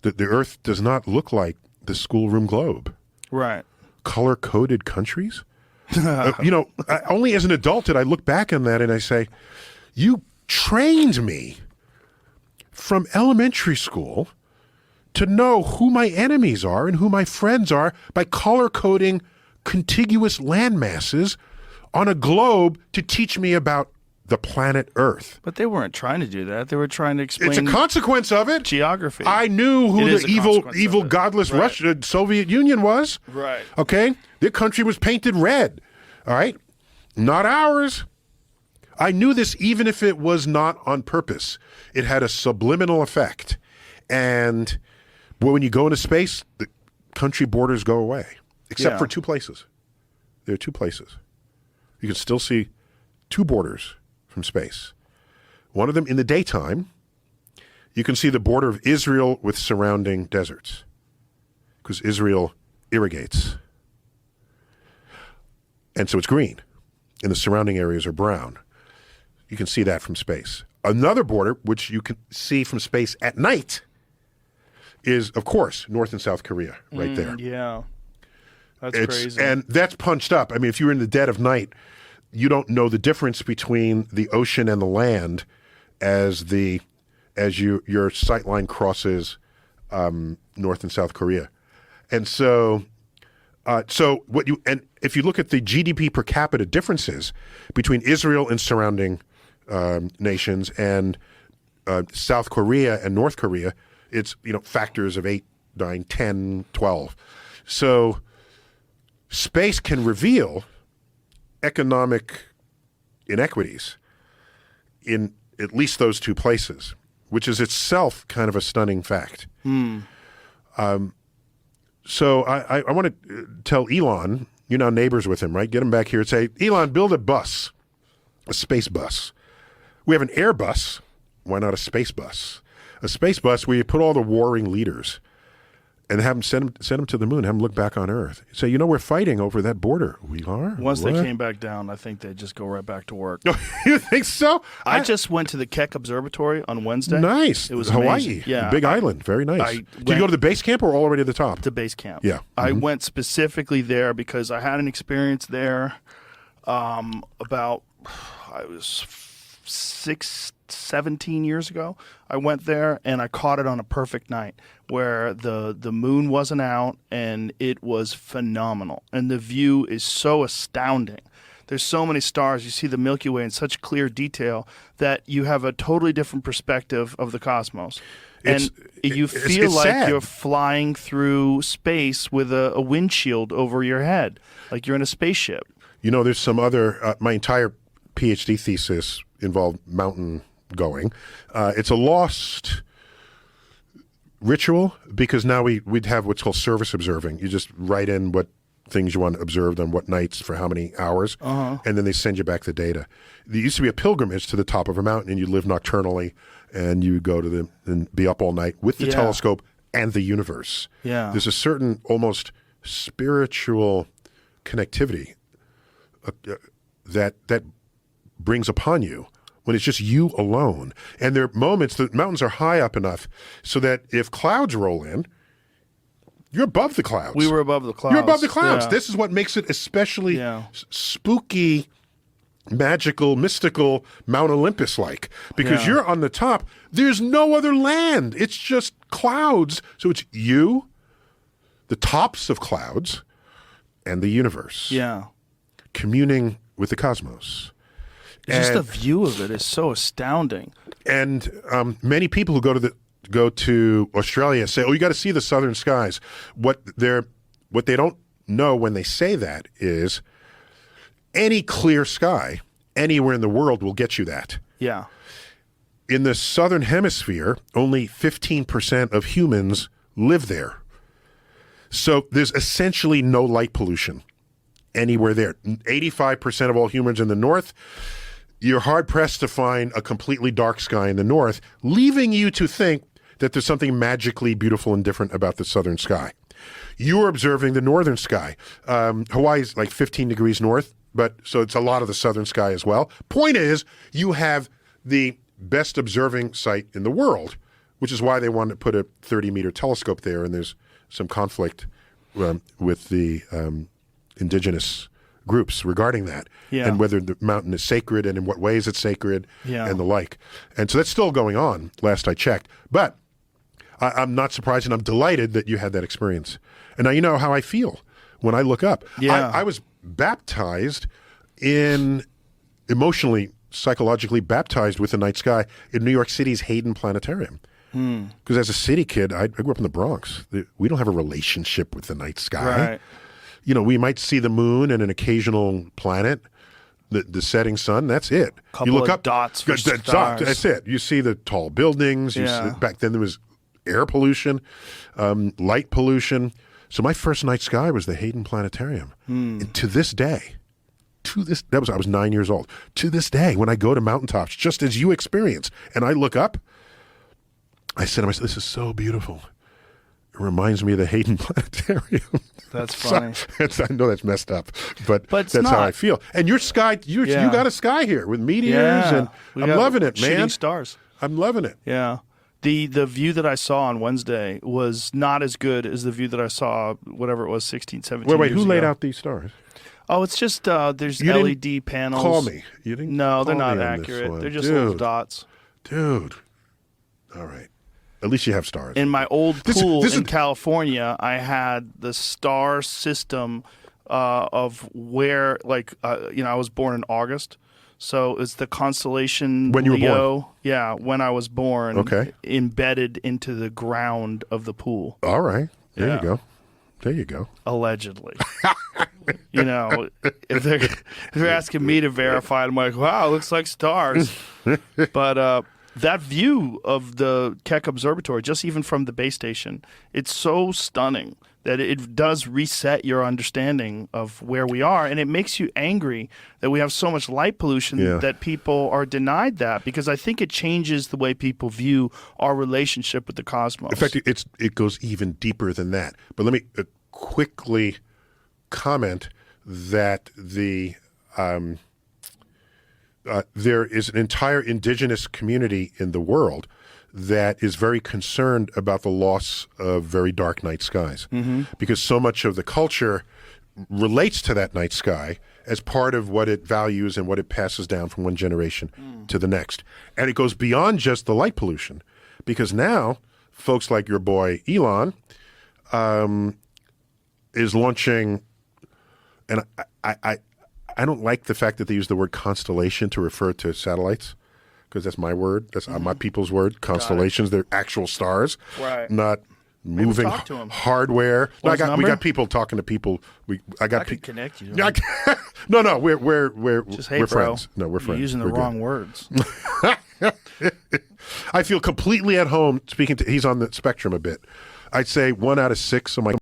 that the Earth does not look like the schoolroom globe. Right. Color-coded countries? Only as an adult did I look back on that and I say, you trained me from elementary school to know who my enemies are and who my friends are by color-coding contiguous land masses on a globe to teach me about the planet Earth. But they weren't trying to do that. They were trying to explain. It's a consequence of it. Geography. I knew who the evil, godless Right. Russia, Soviet Union was. Right. Okay? Their country was painted red. All right? Not ours. I knew this even if it was not on purpose. It had a subliminal effect. And when you go into space, the country borders go away. Except for two places. There are two places. You can still see two borders from space. One of them in the daytime, you can see the border of Israel with surrounding deserts because Israel irrigates. And so it's green and the surrounding areas are brown. You can see that from space. Another border, which you can see from space at night, is, of course, North and South Korea right there. Yeah. That's crazy. And that's punched up. I mean, if you're in the dead of night, you don't know the difference between the ocean and the land as your sight line crosses North and South Korea. And so if you look at the GDP per capita differences between Israel and surrounding nations and South Korea and North Korea, it's factors of 8, 9, 10, 12. So space can reveal economic inequities in at least those two places, which is itself kind of a stunning fact. So I want to tell Elon, you're now neighbors with him, right? Get him back here and say, Elon, build a space bus. We have an air bus. Why not a space bus? A space bus where you put all the warring leaders and have them send them to the moon, have them look back on Earth. So, we're fighting over that border. We are? Once they came back down, I think they'd just go right back to work. You think so? I just went to the Keck Observatory on Wednesday. Nice. It was Hawaii. amazing. Yeah. Big island. Very nice. Did you go to the base camp or all the way to the top? The base camp. Yeah. I went specifically there because I had an experience there about, I was 17 years ago. I went there and I caught it on a perfect night where the moon wasn't out and it was phenomenal. And the view is so astounding. There's so many stars. You see the Milky Way in such clear detail that you have a totally different perspective of the cosmos. And you feel like sad. You're flying through space with a windshield over your head, like you're in a spaceship. There's some other, my entire PhD thesis involved mountain going. It's a lost ritual because now we'd have what's called service observing. You just write in what things you want observed on what nights for how many hours, and then they send you back the data. There used to be a pilgrimage to the top of a mountain, and you live nocturnally, and you go to them and be up all night with the telescope and the universe. Yeah. There's a certain almost spiritual connectivity that brings upon you when it's just you alone. And there are moments, the mountains are high up enough so that if clouds roll in, you're above the clouds. We were above the clouds. You're above the clouds. Yeah. This is what makes it especially spooky, magical, mystical, Mount Olympus-like. Because you're on the top. There's no other land. It's just clouds. So it's you, the tops of clouds, and the universe. Yeah. Communing with the cosmos. Just the view of it is so astounding. And many people who go to Australia say, "Oh, you got to see the southern skies." What they don't know when they say that is any clear sky anywhere in the world will get you that. Yeah. In the southern hemisphere, only 15% of humans live there. So there's essentially no light pollution anywhere there. 85% of all humans in the north, you're hard-pressed to find a completely dark sky in the north, leaving you to think that there's something magically beautiful and different about the southern sky. You're observing the northern sky. Hawaii's like 15 degrees north, so it's a lot of the southern sky as well. Point is, you have the best observing site in the world which is why they wanted to put a 30-meter telescope there, and there's some conflict with the indigenous groups regarding that, and whether the mountain is sacred and in what ways it's sacred and the like. And so that's still going on, last I checked. But I'm not surprised, and I'm delighted that you had that experience. And now you know how I feel when I look up. I was baptized emotionally, psychologically baptized with the night sky in New York City's Hayden Planetarium. Because as a city kid, I grew up in the Bronx. We don't have a relationship with the night sky. Right. You know, we might see the moon and an occasional planet, the setting sun. That's it. Couple you look of up, dots for stars. That's it. You see the tall buildings. Back then there was air pollution, light pollution. So my first night sky was the Hayden Planetarium. And to this day, I was 9 years old. To this day, when I go to mountaintops, just as you experience, and I look up, I said to myself, this is so beautiful. It reminds me of the Hayden Planetarium. That's funny. I know that's messed up, but that's not. how I feel. And your sky, you got a sky here with meteors, and I'm loving it, man. Shooting stars. I'm loving it. Yeah. The view that I saw on Wednesday was not as good as the view that I saw, whatever it was, 16, 17 Wait, years who laid ago. out these stars? Oh, it's just there's You didn't LED panels. Call me. You didn't No, they're call not me on this accurate. one. They're just little dots. Dude. All right. At least you have stars. In my old pool this in is- California, I had the star system of where, I was born in August. So it's the constellation When you were Leo. born? Yeah, when I was born. Okay. Embedded into the ground of the pool. All right. There Yeah. you go. There you go. Allegedly. If they're asking me to verify it, I'm like, wow, it looks like stars. But that view of the Keck Observatory, just even from the base station, it's so stunning that it does reset your understanding of where we are, and it makes you angry that we have so much light pollution that people are denied that, because I think it changes the way people view our relationship with the cosmos. In fact, it goes even deeper than that. But let me quickly comment that there is an entire indigenous community in the world that is very concerned about the loss of very dark night skies, because so much of the culture relates to that night sky as part of what it values and what it passes down from one generation to the next. And it goes beyond just the light pollution, because now folks like your boy Elon is launching, and I don't like the fact that they use the word constellation to refer to satellites, because that's my word. That's my people's word. Constellations, they're actual stars, Right. not moving talk to him. hardware. No, What's his we number? got people talking to people. I could connect you. Yeah, no, we're Just, hey, we're bro, friends. No, we're you're friends. using the We're good. wrong words. I feel completely at home speaking to. He's on the spectrum a bit. I'd say 1 out of 6 of my